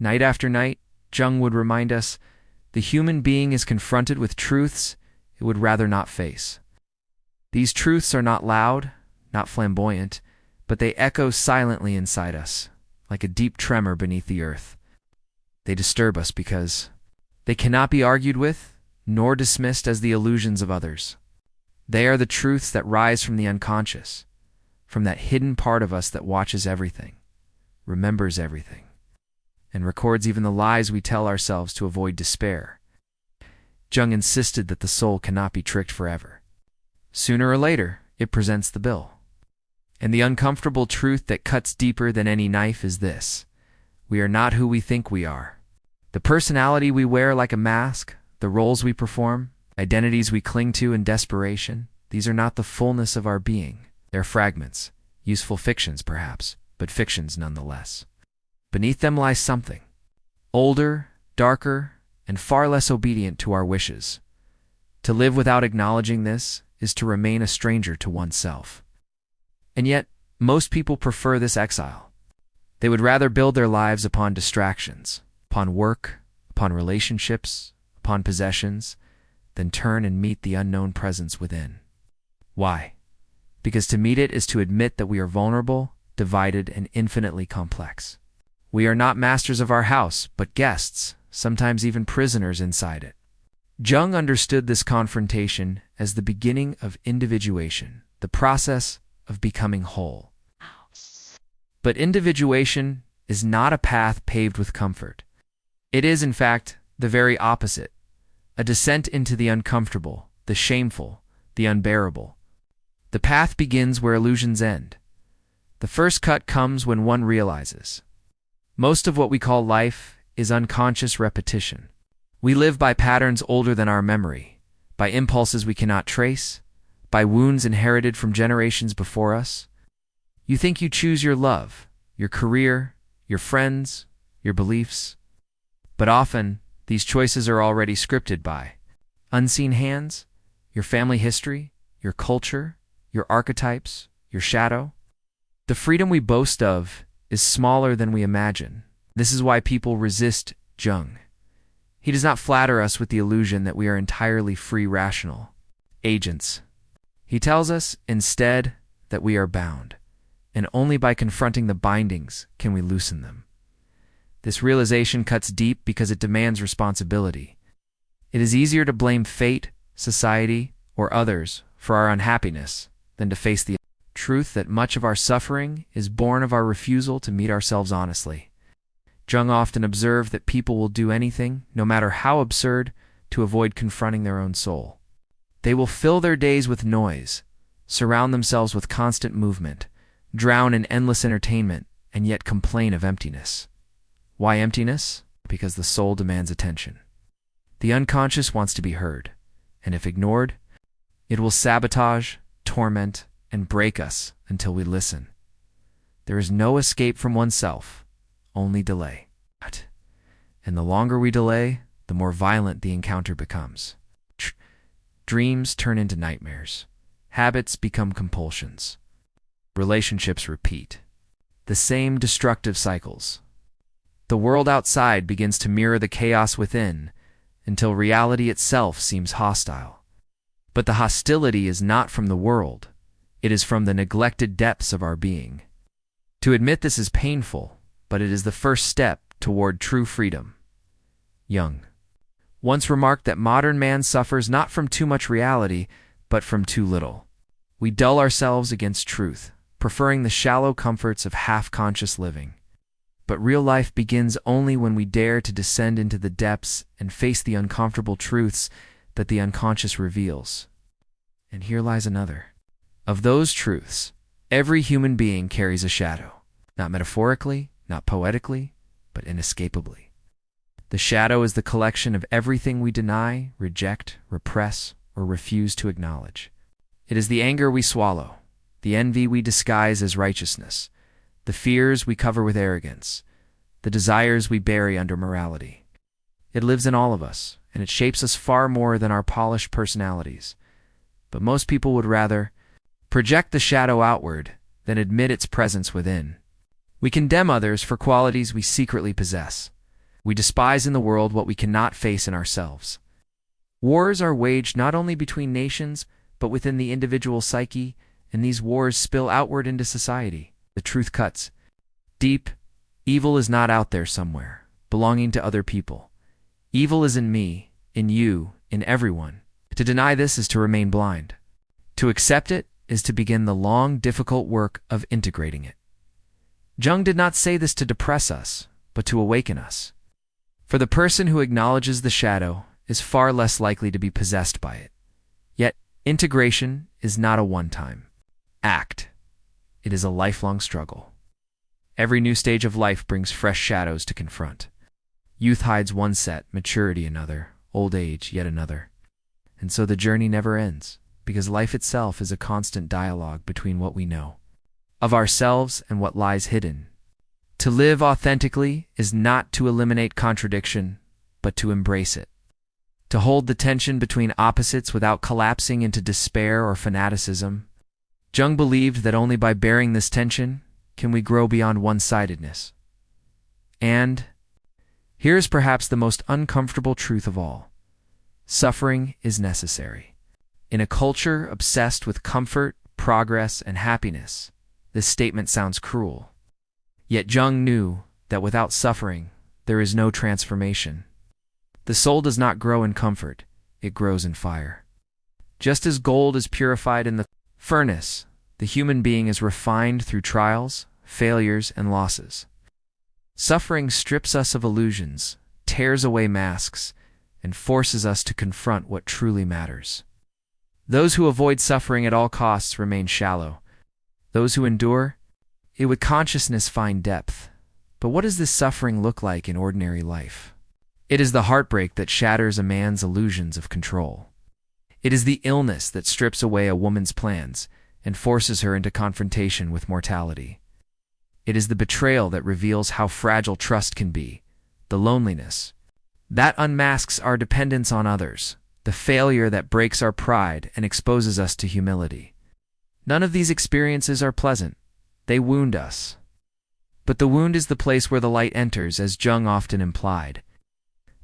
Night after night, Jung would remind us, the human being is confronted with truths it would rather not face. These truths are not loud, not flamboyant, but they echo silently inside us, like a deep tremor beneath the earth. They disturb us because they cannot be argued with, nor dismissed as the illusions of others. They are the truths that rise from the unconscious, from that hidden part of us that watches everything, remembers everything, and records even the lies we tell ourselves to avoid despair. Jung insisted that the soul cannot be tricked forever. Sooner or later, it presents the bill. And the uncomfortable truth that cuts deeper than any knife is this: we are not who we think we are. The personality we wear like a mask, the roles we perform, identities we cling to in desperation, these are not the fullness of our being. They're fragments, useful fictions perhaps, but fictions nonetheless. Beneath them lies something, older, darker, and far less obedient to our wishes. To live without acknowledging this is to remain a stranger to oneself. And yet, most people prefer this exile. They would rather build their lives upon distractions, upon work, upon relationships, upon possessions, than turn and meet the unknown presence within. Why? Because to meet it is to admit that we are vulnerable, divided, and infinitely complex. We are not masters of our house, but guests, sometimes even prisoners inside it. Jung understood this confrontation as the beginning of individuation, the process of becoming whole. But individuation is not a path paved with comfort. It is, in fact, the very opposite, a descent into the uncomfortable, the shameful, the unbearable. The path begins where illusions end. The first cut comes when one realizes most of what we call life is unconscious repetition. We live by patterns older than our memory, by impulses we cannot trace, by wounds inherited from generations before us. You think you choose your love, your career, your friends, your beliefs. But often, these choices are already scripted by unseen hands, your family history, your culture, your archetypes, your shadow. The freedom we boast of is smaller than we imagine. This is why people resist Jung. He does not flatter us with the illusion that we are entirely free rational agents. He tells us, instead, that we are bound, and only by confronting the bindings can we loosen them. This realization cuts deep because it demands responsibility. It is easier to blame fate, society, or others for our unhappiness than to face the truth that much of our suffering is born of our refusal to meet ourselves honestly. Jung often observed that people will do anything, no matter how absurd, to avoid confronting their own soul. They will fill their days with noise, surround themselves with constant movement, drown in endless entertainment, and yet complain of emptiness. Why emptiness? Because the soul demands attention. The unconscious wants to be heard, and if ignored, it will sabotage, torment, and break us until we listen. There is no escape from oneself, only delay. And the longer we delay, the more violent the encounter becomes. Dreams turn into nightmares. Habits become compulsions. Relationships repeat the same destructive cycles. The world outside begins to mirror the chaos within until reality itself seems hostile. But the hostility is not from the world. It is from the neglected depths of our being. To admit this is painful, but it is the first step toward true freedom. Jung once remarked that modern man suffers not from too much reality, but from too little. We dull ourselves against truth, preferring the shallow comforts of half-conscious living. But real life begins only when we dare to descend into the depths and face the uncomfortable truths that the unconscious reveals. And here lies another. Of those truths, every human being carries a shadow, not metaphorically, not poetically, but inescapably. The shadow is the collection of everything we deny, reject, repress, or refuse to acknowledge. It is the anger we swallow, the envy we disguise as righteousness, the fears we cover with arrogance, the desires we bury under morality. It lives in all of us, and it shapes us far more than our polished personalities. But most people would rather project the shadow outward than admit its presence within. We condemn others for qualities we secretly possess. We despise in the world what we cannot face in ourselves. Wars are waged not only between nations, but within the individual psyche, and these wars spill outward into society. The truth cuts deep. Evil is not out there somewhere, belonging to other people. Evil is in me, in you, in everyone. To deny this is to remain blind. To accept it is to begin the long, difficult work of integrating it. Jung did not say this to depress us, but to awaken us. For the person who acknowledges the shadow is far less likely to be possessed by it. Yet, integration is not a one-time act. It is a lifelong struggle. Every new stage of life brings fresh shadows to confront. Youth hides one set, maturity another, old age yet another. And so the journey never ends, because life itself is a constant dialogue between what we know of ourselves and what lies hidden. To live authentically is not to eliminate contradiction, but to embrace it. To hold the tension between opposites without collapsing into despair or fanaticism. Jung believed that only by bearing this tension can we grow beyond one-sidedness. And here is perhaps the most uncomfortable truth of all. Suffering is necessary. In a culture obsessed with comfort, progress, and happiness, this statement sounds cruel. Yet Jung knew that without suffering, there is no transformation. The soul does not grow in comfort, it grows in fire. Just as gold is purified in the furnace, the human being is refined through trials, failures, and losses. Suffering strips us of illusions, tears away masks, and forces us to confront what truly matters. Those who avoid suffering at all costs remain shallow. Those who endure it with consciousness find depth. But what does this suffering look like in ordinary life? It is the heartbreak that shatters a man's illusions of control. It is the illness that strips away a woman's plans and forces her into confrontation with mortality. It is the betrayal that reveals how fragile trust can be, the loneliness that unmasks our dependence on others, the failure that breaks our pride and exposes us to humility. None of these experiences are pleasant. They wound us. But the wound is the place where the light enters, as Jung often implied.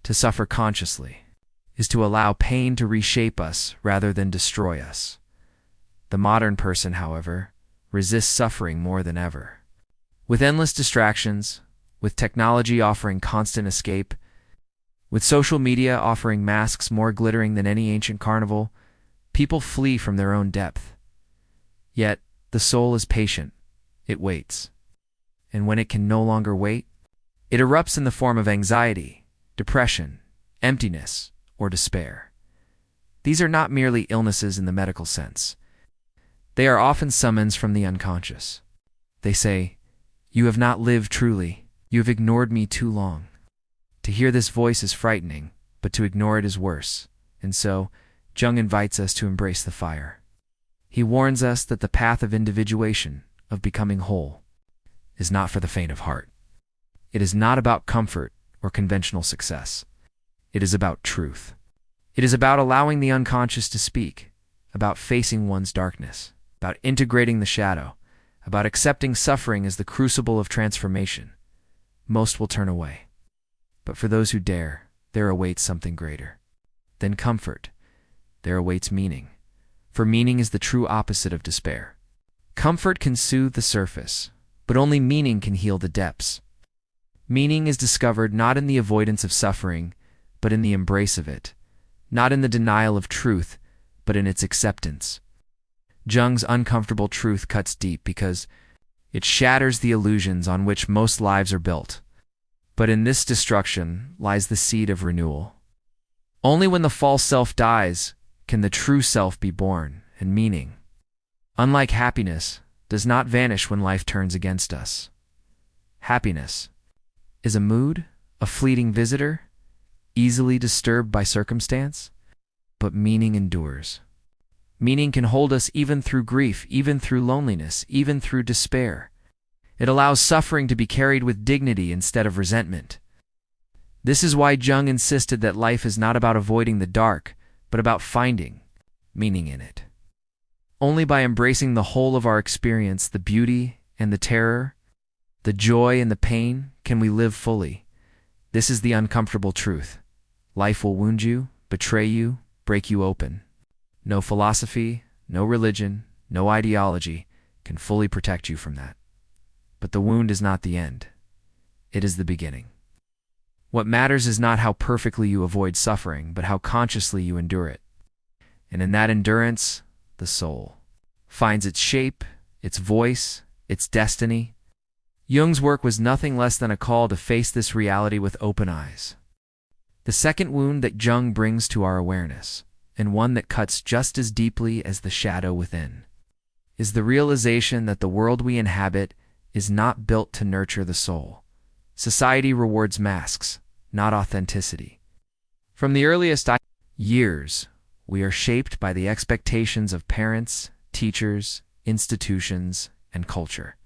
To suffer consciously is to allow pain to reshape us rather than destroy us. The modern person, however, resists suffering more than ever. With endless distractions, with technology offering constant escape, with social media offering masks more glittering than any ancient carnival, people flee from their own depth. Yet, the soul is patient. It waits. And when it can no longer wait, it erupts in the form of anxiety, depression, emptiness, or despair. These are not merely illnesses in the medical sense. They are often summons from the unconscious. They say, "You have not lived truly. You have ignored me too long." To hear this voice is frightening, but to ignore it is worse. And so, Jung invites us to embrace the fire. He warns us that the path of individuation, of becoming whole, is not for the faint of heart. It is not about comfort or conventional success. It is about truth. It is about allowing the unconscious to speak, about facing one's darkness, about integrating the shadow, about accepting suffering as the crucible of transformation. Most will turn away. But for those who dare, there awaits something greater than comfort. There awaits meaning. For meaning is the true opposite of despair. Comfort can soothe the surface, but only meaning can heal the depths. Meaning is discovered not in the avoidance of suffering, but in the embrace of it, not in the denial of truth, but in its acceptance. Jung's uncomfortable truth cuts deep because it shatters the illusions on which most lives are built. But in this destruction lies the seed of renewal. Only when the false self dies can the true self be born, and meaning, unlike happiness, does not vanish when life turns against us. Happiness is a mood, a fleeting visitor, easily disturbed by circumstance, but meaning endures. Meaning can hold us even through grief, even through loneliness, even through despair. It allows suffering to be carried with dignity instead of resentment. This is why Jung insisted that life is not about avoiding the dark, but about finding meaning in it. Only by embracing the whole of our experience, the beauty and the terror, the joy and the pain, can we live fully. This is the uncomfortable truth. Life will wound you, betray you, break you open. No philosophy, no religion, no ideology can fully protect you from that. But the wound is not the end. It is the beginning. What matters is not how perfectly you avoid suffering, but how consciously you endure it. And in that endurance, the soul finds its shape, its voice, its destiny. Jung's work was nothing less than a call to face this reality with open eyes. The second wound that Jung brings to our awareness, and one that cuts just as deeply as the shadow within, is the realization that the world we inhabit is not built to nurture the soul. Society rewards masks, not authenticity. From the earliest years, we are shaped by the expectations of parents, teachers, institutions, and culture.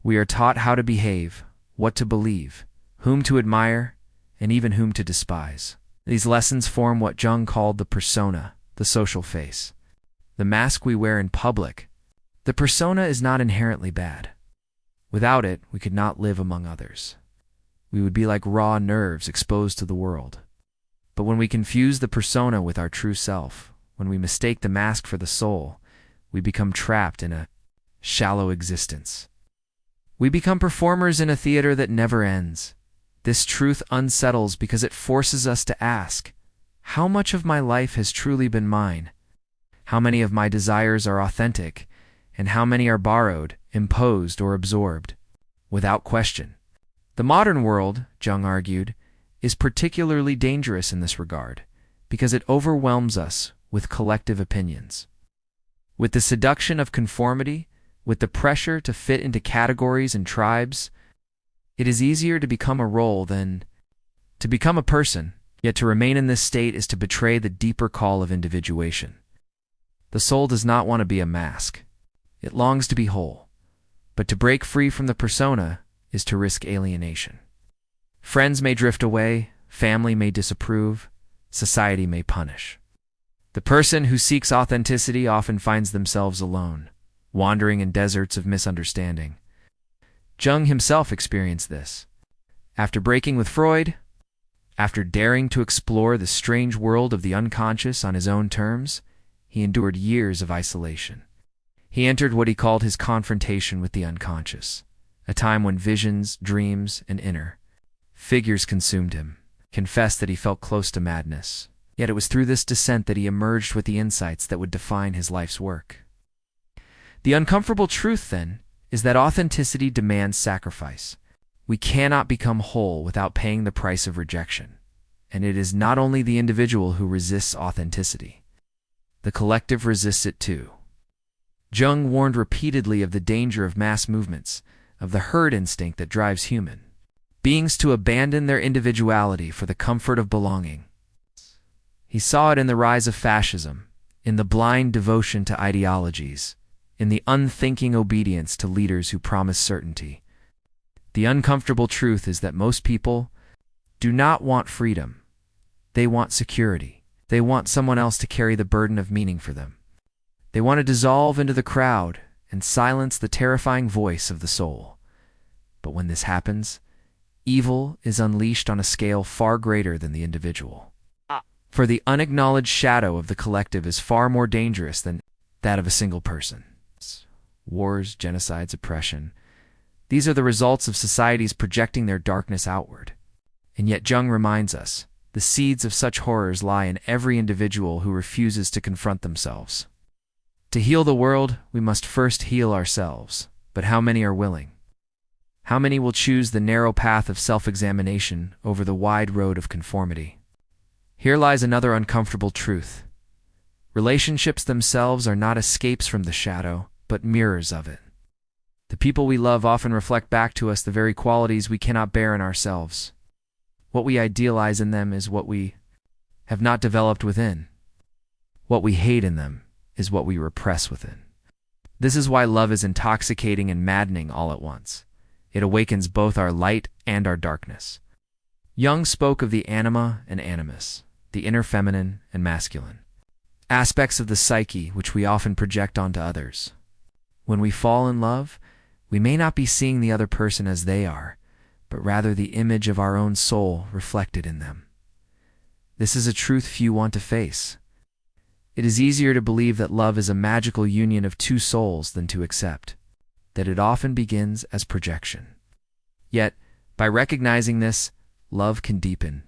We are taught how to behave, what to believe, whom to admire, and even whom to despise. These lessons form what Jung called the persona, the social face, the mask we wear in public. The persona is not inherently bad. Without it, we could not live among others. We would be like raw nerves exposed to the world. But when we confuse the persona with our true self, when we mistake the mask for the soul, we become trapped in a shallow existence. We become performers in a theater that never ends. This truth unsettles because it forces us to ask, how much of my life has truly been mine? How many of my desires are authentic, and how many are borrowed, imposed, or absorbed? Without question. The modern world, Jung argued, is particularly dangerous in this regard, because it overwhelms us with collective opinions. With the seduction of conformity, with the pressure to fit into categories and tribes, it is easier to become a role than to become a person, yet to remain in this state is to betray the deeper call of individuation. The soul does not want to be a mask. It longs to be whole. But to break free from the persona is to risk alienation. Friends may drift away, family may disapprove, society may punish. The person who seeks authenticity often finds themselves alone, wandering in deserts of misunderstanding. Jung himself experienced this. After breaking with Freud, after daring to explore the strange world of the unconscious on his own terms, he endured years of isolation. He entered what he called his confrontation with the unconscious, a time when visions, dreams, and inner figures consumed him, confessed that he felt close to madness. Yet it was through this descent that he emerged with the insights that would define his life's work. The uncomfortable truth, then, is that authenticity demands sacrifice. We cannot become whole without paying the price of rejection. And it is not only the individual who resists authenticity. The collective resists it too. Jung warned repeatedly of the danger of mass movements, of the herd instinct that drives human beings to abandon their individuality for the comfort of belonging. He saw it in the rise of fascism, in the blind devotion to ideologies, in the unthinking obedience to leaders who promise certainty. The uncomfortable truth is that most people do not want freedom. They want security. They want someone else to carry the burden of meaning for them. They want to dissolve into the crowd and silence the terrifying voice of the soul. But when this happens, evil is unleashed on a scale far greater than the individual. For the unacknowledged shadow of the collective is far more dangerous than that of a single person. Wars, genocides, oppression. These are the results of societies projecting their darkness outward. And yet Jung reminds us, the seeds of such horrors lie in every individual who refuses to confront themselves. To heal the world, we must first heal ourselves. But how many are willing? How many will choose the narrow path of self-examination over the wide road of conformity? Here lies another uncomfortable truth. Relationships themselves are not escapes from the shadow, but mirrors of it. The people we love often reflect back to us the very qualities we cannot bear in ourselves. What we idealize in them is what we have not developed within. What we hate in them is what we repress within. This is why love is intoxicating and maddening all at once. It awakens both our light and our darkness. Jung spoke of the anima and animus, the inner feminine and masculine, aspects of the psyche which we often project onto others. When we fall in love, we may not be seeing the other person as they are, but rather the image of our own soul reflected in them. This is a truth few want to face. It is easier to believe that love is a magical union of two souls than to accept that it often begins as projection. Yet, by recognizing this, love can deepen.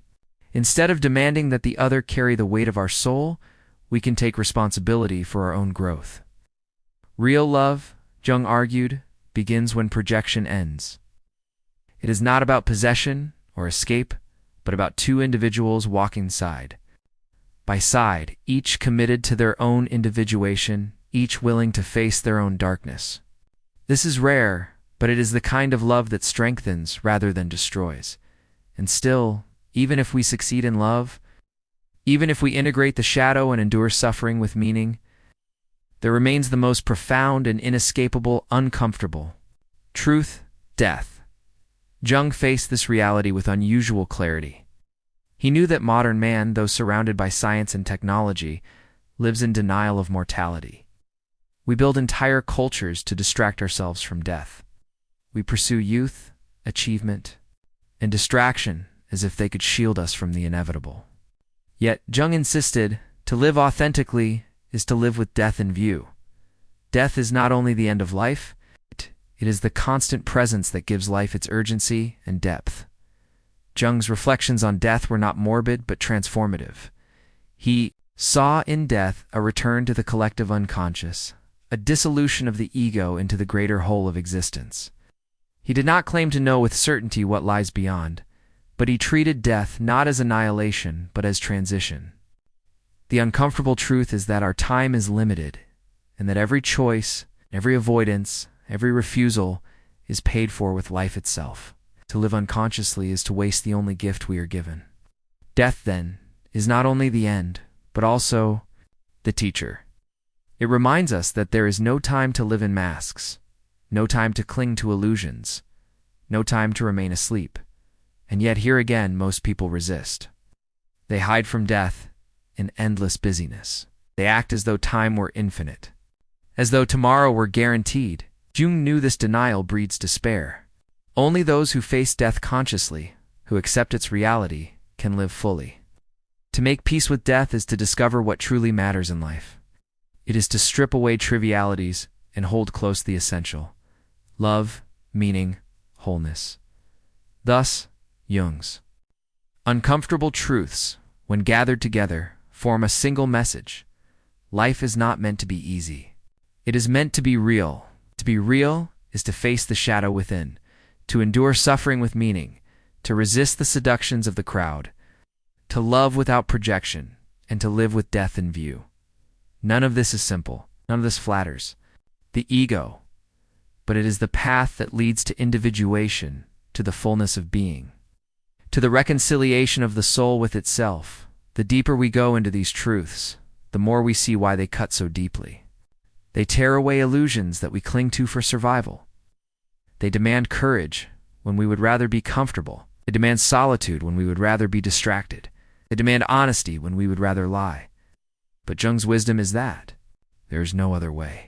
Instead of demanding that the other carry the weight of our soul, we can take responsibility for our own growth. Real love, Jung argued, begins when projection ends. It is not about possession or escape, but about two individuals walking side by side, each committed to their own individuation, each willing to face their own darkness. This is rare, but it is the kind of love that strengthens rather than destroys. And still, even if we succeed in love, even if we integrate the shadow and endure suffering with meaning, there remains the most profound and inescapable uncomfortable truth: death. Jung faced this reality with unusual clarity. He knew that modern man, though surrounded by science and technology, lives in denial of mortality. We build entire cultures to distract ourselves from death. We pursue youth, achievement, and distraction as if they could shield us from the inevitable. Yet, Jung insisted, to live authentically is to live with death in view. Death is not only the end of life, it is the constant presence that gives life its urgency and depth. Jung's reflections on death were not morbid but transformative. He saw in death a return to the collective unconscious, a dissolution of the ego into the greater whole of existence. He did not claim to know with certainty what lies beyond, but he treated death not as annihilation but as transition. The uncomfortable truth is that our time is limited, and that every choice, every avoidance, every refusal is paid for with life itself. To live unconsciously is to waste the only gift we are given. Death, then, is not only the end, but also the teacher. It reminds us that there is no time to live in masks, no time to cling to illusions, no time to remain asleep. And yet here again most people resist. They hide from death in endless busyness. They act as though time were infinite, as though tomorrow were guaranteed. Jung knew this denial breeds despair. Only those who face death consciously, who accept its reality, can live fully. To make peace with death is to discover what truly matters in life. It is to strip away trivialities and hold close the essential: love, meaning, wholeness. Thus, Jung's uncomfortable truths, when gathered together, form a single message. Life is not meant to be easy. It is meant to be real. To be real is to face the shadow within, to endure suffering with meaning, to resist the seductions of the crowd, to love without projection, and to live with death in view. None of this is simple. None of this flatters the ego, but it is the path that leads to individuation, to the fullness of being, to the reconciliation of the soul with itself. The deeper we go into these truths, the more we see why they cut so deeply. They tear away illusions that we cling to for survival. They demand courage when we would rather be comfortable. They demand solitude when we would rather be distracted. They demand honesty when we would rather lie. But Jung's wisdom is that there is no other way.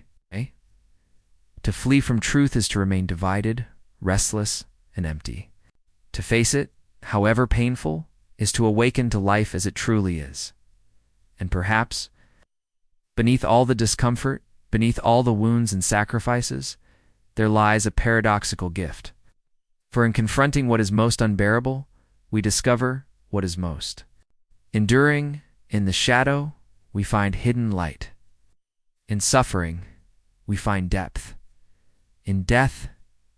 To flee from truth is to remain divided, restless, and empty. To face it, however painful, is to awaken to life as it truly is. And perhaps, beneath all the discomfort, beneath all the wounds and sacrifices, there lies a paradoxical gift. For in confronting what is most unbearable, we discover what is most enduring. In the shadow, we find hidden light. In suffering, we find depth. In death,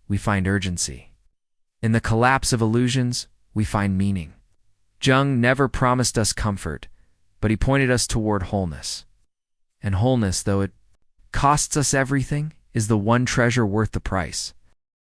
we find urgency. In the collapse of illusions, we find meaning. Jung never promised us comfort, but he pointed us toward wholeness. And wholeness, though it costs us everything, is the one treasure worth the price.